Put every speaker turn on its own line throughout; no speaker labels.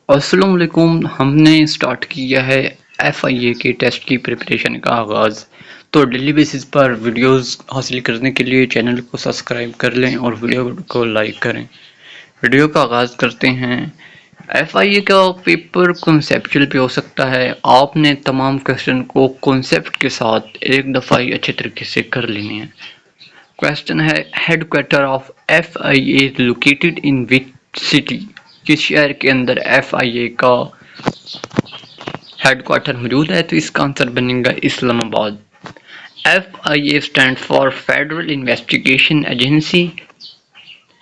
अस्सलाम वालेकुम। हमने स्टार्ट किया है FIA के टेस्ट की प्रिपरेशन का आगाज़। तो डेली बेसिस पर वीडियोस हासिल करने के लिए चैनल को सब्सक्राइब कर लें और वीडियो को लाइक करें। वीडियो का आगाज़ करते हैं। FIA का पेपर कॉन्सेप्चुअल पे हो सकता है। आपने तमाम क्वेश्चन को कॉन्सेप्ट के साथ एक दफ़ा ही अच्छे तरीके से कर लेने हैं। क्वेश्चन है, headquarter of FIA is located in which city? किस शहर के अंदर FIA का हेडक्वार्टर मौजूद है? तो इसका आंसर बनेगा Islamabad. FIA stand for federal investigation agency.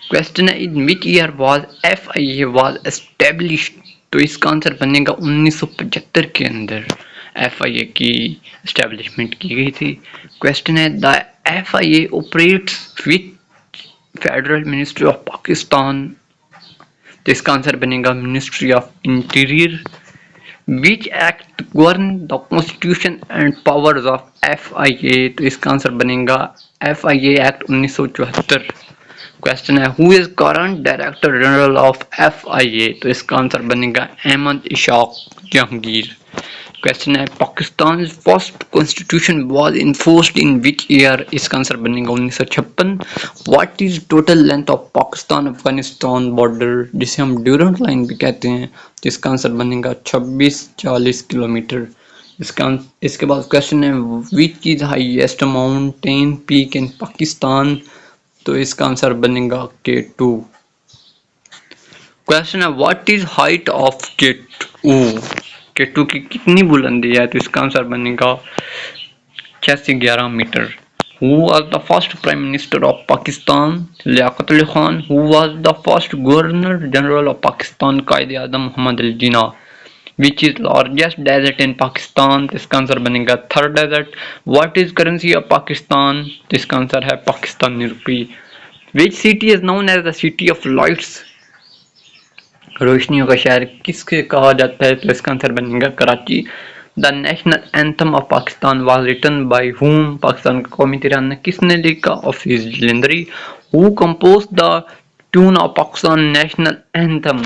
Question है, in which year was FIA was established? तो इसका आंसर बनेगा 1975 के अंदर FIA की एस्टेब्लिशमेंट की गई थी। क्वेश्चन है, the FIA operates which federal ministry of Pakistan? तो इसका आंसर बनेगा ministry of interior. Which act govern the constitution and powers of FIA? तो इसका आंसर बनेगा FIA एक्ट 1974। क्वेश्चन है, who is current director general of FIA? तो इसका answer बनेगा अहमद इशाक जहांगीर। क्वेश्चन है, Pakistan first constitution was enforced in which year? इसका answer बनेगा 1956। What is total length of Pakistan Afghanistan border, जिसे हम ड्यूरेंट लाइन भी कहते हैं? तो इसका आंसर बनेगा 2640 किलोमीटर। इसके बाद क्वेश्चन है, which is highest mountain peak in Pakistan? तो इसका आंसर बनेगा K2। क्वेश्चन है, what is height of K2 की कितनी बुलंदी है? तो इसका आंसर बनेगा 611 metre. Who was the first Prime Minister of Pakistan? Liaquat Ali Khan. Who was the first Governor General of Pakistan? कायदे आज़म Mohammad Ali Jinnah. Which is largest desert in Pakistan? तो इसका आंसर बनेगा थर desert. What is currency of Pakistan? तो इसका answer है पाकिस्तानी रुपी। Which city is known as the city of lights? रोशनियों का शहर किसके कहा जाता है? तो इसका आंसर बनेगा Karachi. The national anthem of Pakistan was written by whom? Pakistan का कौमी तिरंगा किसने लिखा? Hafeez Jalandhari. Who compose the tune of Pakistan national anthem?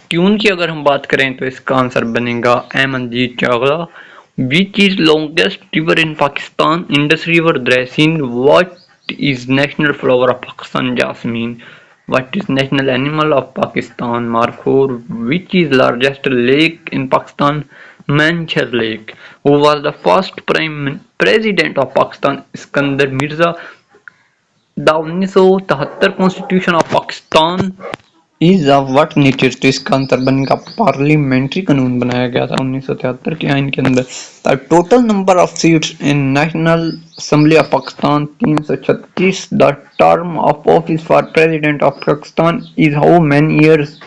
Tune की अगर हम बात करें तो इसका आंसर बनेगा Ahmadjeet Chawla. Which is longest river in Pakistan? Indus river, ड्रेसिन। What is national flower of Pakistan? Jasmine. What is national animal of Pakistan? Markhor. Which is largest lake in Pakistan? Manchar Lake. Who was the first president of Pakistan? Iskandar Mirza. The 1973 Constitution of Pakistan is of what nature? तो इसका answer बनेगा parliamentary कानून बनाया गया था 1973 के आइन के अंदर। The total number of seats in national assembly of Pakistan 336। The term of office for president of Pakistan is how many years?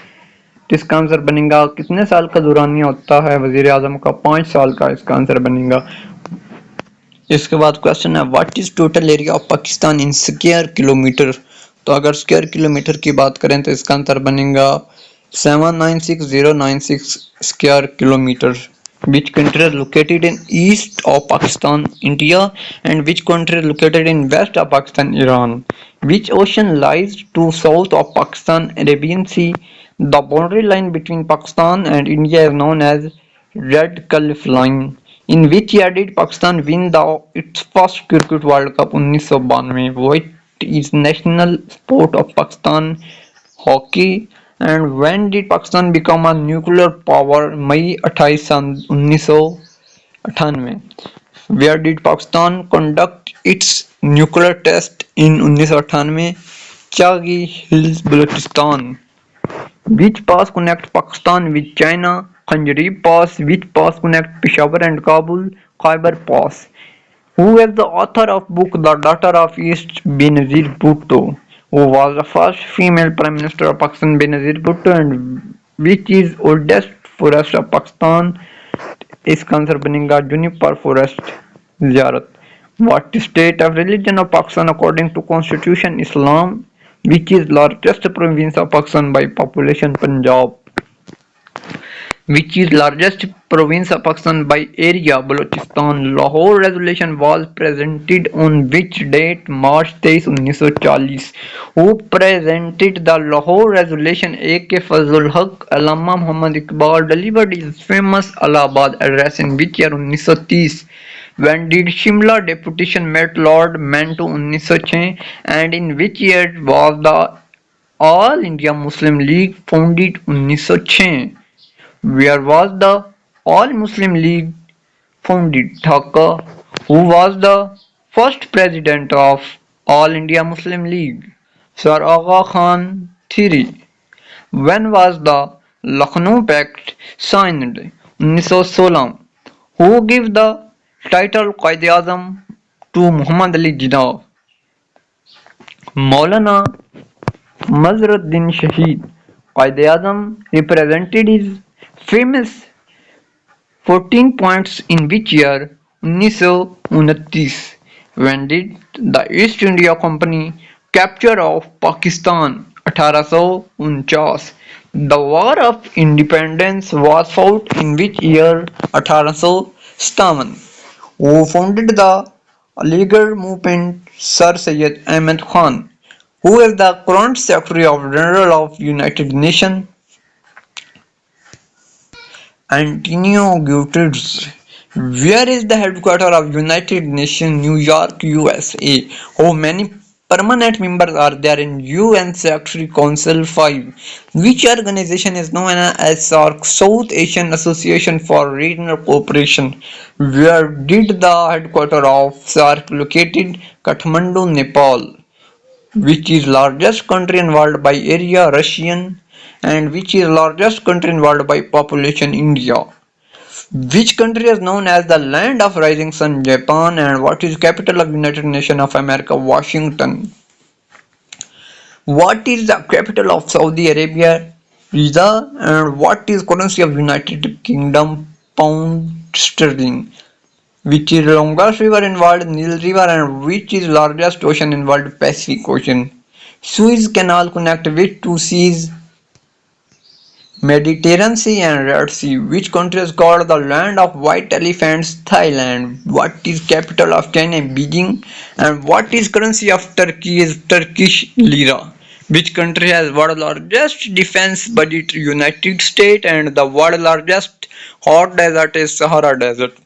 तो इसका आंसर बनेगा कितने साल का दौरानिया होता है वजीर आजम का? 5 साल का इसका आंसर बनेगा। इसके बाद क्वेश्चन है, what is total area of Pakistan in square kilometre? तो अगर स्क्वायर किलोमीटर की बात करें तो इसका आंसर बनेगा 796096 square kilometre. Which country is located in east of Pakistan? India. And which country is located in west of Pakistan? Iran. Which ocean lies to south of Pakistan? Arabian Sea. The boundary line between Pakistan and India is known as Red Gulf Line. In which year did Pakistan win its first Cricket World Cup? 1992. What is national sport of Pakistan? Hockey. And when did Pakistan become a nuclear power? मई 28 सन 1998। Where did Pakistan conduct its nuclear test in 1998? Chagi Hills, Balochistan. Which pass connect Pakistan with China? Khanjarib Pass. Which pass connect Peshawar and Kabul? Khyber Pass. Who is the author of book The Daughter of East? Benazir Bhutto. Who was the first female Prime Minister of Pakistan? Benazir Bhutto. And which is oldest forest of Pakistan? इसका answer बनेगा juniper forest, ज़ियारत। What state of religion of Pakistan according to Constitution? Islam. Which is largest province of Pakistan by population? Punjab. which is largest province of Pakistan by area, Balochistan. Lahore resolution was presented on which date? March 23, 1940. Who presented the Lahore resolution? A.K. Fazlul Haq. Allama Muhammad Iqbal delivered his famous Allahabad address in which year? 1930. When did Shimla deputation met Lord Manto? 1906. And in which year was the All India Muslim League founded? 1906. Where was the All Muslim League founded? Dhaka. Who was the first president of All India Muslim League? Sir Aga Khan Theory. When was the Lucknow Pact signed? 1916. Who gave the title Quaid-e-Azam to Muhammad Ali Jinnah? Maulana Mazharuddin Shaheed. Quaid-e-Azam represented his famous 14 points in which year? 1929. When did the East India Company capture of Pakistan? 1849. The War of Independence was fought in which year? 1857. Who founded the Aligarh movement? Sir Syed Ahmed Khan. Who is the current Secretary General of United Nations? Antonio Guterres. Where is the headquarters of United Nations? New York, USA. How many permanent members are there in UN Security Council? 5. Which organization is known as SAARC, South Asian Association for Regional Cooperation? Where did the headquarters of SAARC located? Kathmandu, Nepal. Which is largest country in world by area? Russian. And which is largest country in world by population? India. Which country is known as the land of rising sun? Japan. And what is capital of United Nations of America? Washington. What is the capital of Saudi Arabia? Riyadh. And what is currency of United Kingdom? Pound sterling. Which is longest river in world? Nile River. And which is largest ocean in world? Pacific Ocean. Suez Canal connect which two seas? Mediterranean Sea and Red Sea. Which country is called the land of white elephants? Thailand. What is capital of China? Beijing. And what is currency of Turkey? Is Turkish lira. Which country has world largest defense budget? United States. And the world largest hot desert is Sahara Desert.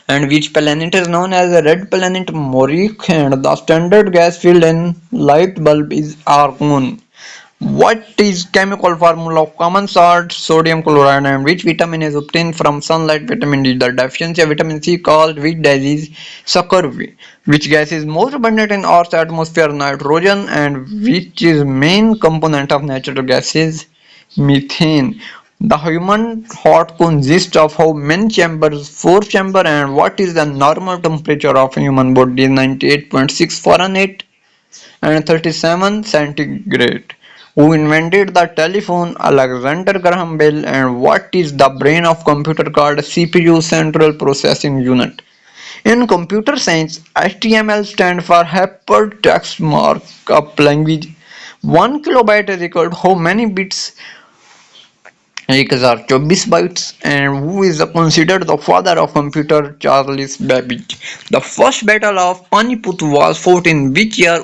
And which planet is known as a red planet? Moric. And the standard gas filled in light bulb is argon. What is chemical formula of common salt? Sodium chloride. And which vitamin is obtained from sunlight? Vitamin D. The deficiency of vitamin C caused which disease? Scurvy. Which gas is most abundant in Earth's atmosphere? Nitrogen. And which is main component of natural gases? Methane. The human heart consists of how many chambers? 4 chambers. And what is the normal temperature of human body? 98.6 Fahrenheit and 37 centigrade. Who invented the telephone? Alexander Graham Bell. And what is the brain of computer called? CPU, Central Processing Unit. In computer science, HTML stands for Hypertext Markup Language. 1 kilobyte is equal to how many bits? 1024 bytes. And who is considered the father of computer? Charles Babbage. The first battle of Panipat was fought in which year?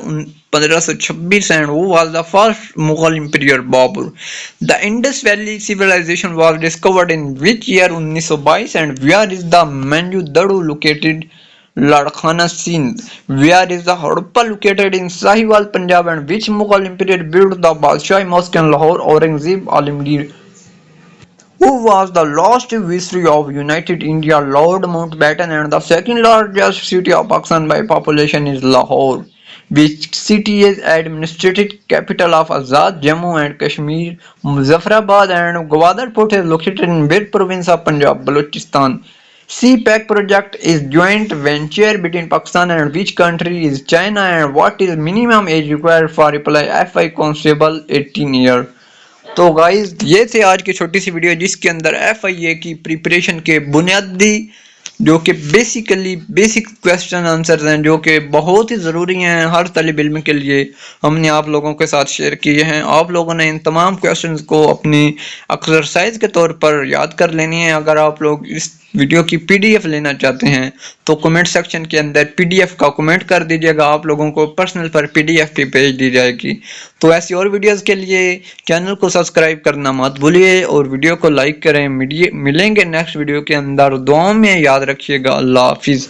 1526. And who was the first Mughal emperor? Babur. The Indus Valley civilization was discovered in which year? 1922. And where is the Mohenjo-daro located? Ladkhana, Sindh. Where is the Harappa located? In Sahiwal, Punjab. And which Mughal emperor built the Badshah Mosque in Lahore? Aurangzeb Alamgir. Who was the last viceroy of United India? Lord Mountbatten. And the second largest city of Pakistan by population is Lahore. Which city is administrative capital of Azad, Jammu and Kashmir? Muzaffarabad. And Gwadar Port is located in which province of Punjab? Balochistan. CPEC project is joint venture between Pakistan and which country? Is China. And what is minimum age required for apply FI Constable? 18 year. तो guys ये थे आज की छोटी सी video जिसके अंदर FIA की preparation के बुनियादी
जो कि बेसिकली बेसिक क्वेश्चन आंसर्स हैं जो कि बहुत ही ज़रूरी हैं हर तालिब इल्म के लिए। हमने आप लोगों के साथ शेयर किए हैं। आप लोगों ने इन तमाम क्वेश्चंस को अपनी एक्सरसाइज के तौर पर याद कर लेनी है। अगर आप लोग इस वीडियो की पीडीएफ लेना चाहते हैं तो कमेंट सेक्शन के अंदर पीडीएफ का कमेंट कर दीजिएगा, आप लोगों को पर्सनल पर पीडीएफ भी भेज दी जाएगी। तो ऐसी और वीडियोस के लिए चैनल को सब्सक्राइब करना मत भूलिए और वीडियो को लाइक करें। मिलेंगे नेक्स्ट वीडियो के अंदर। दुआओं में याद रखिएगा। अल्लाह हाफिज़।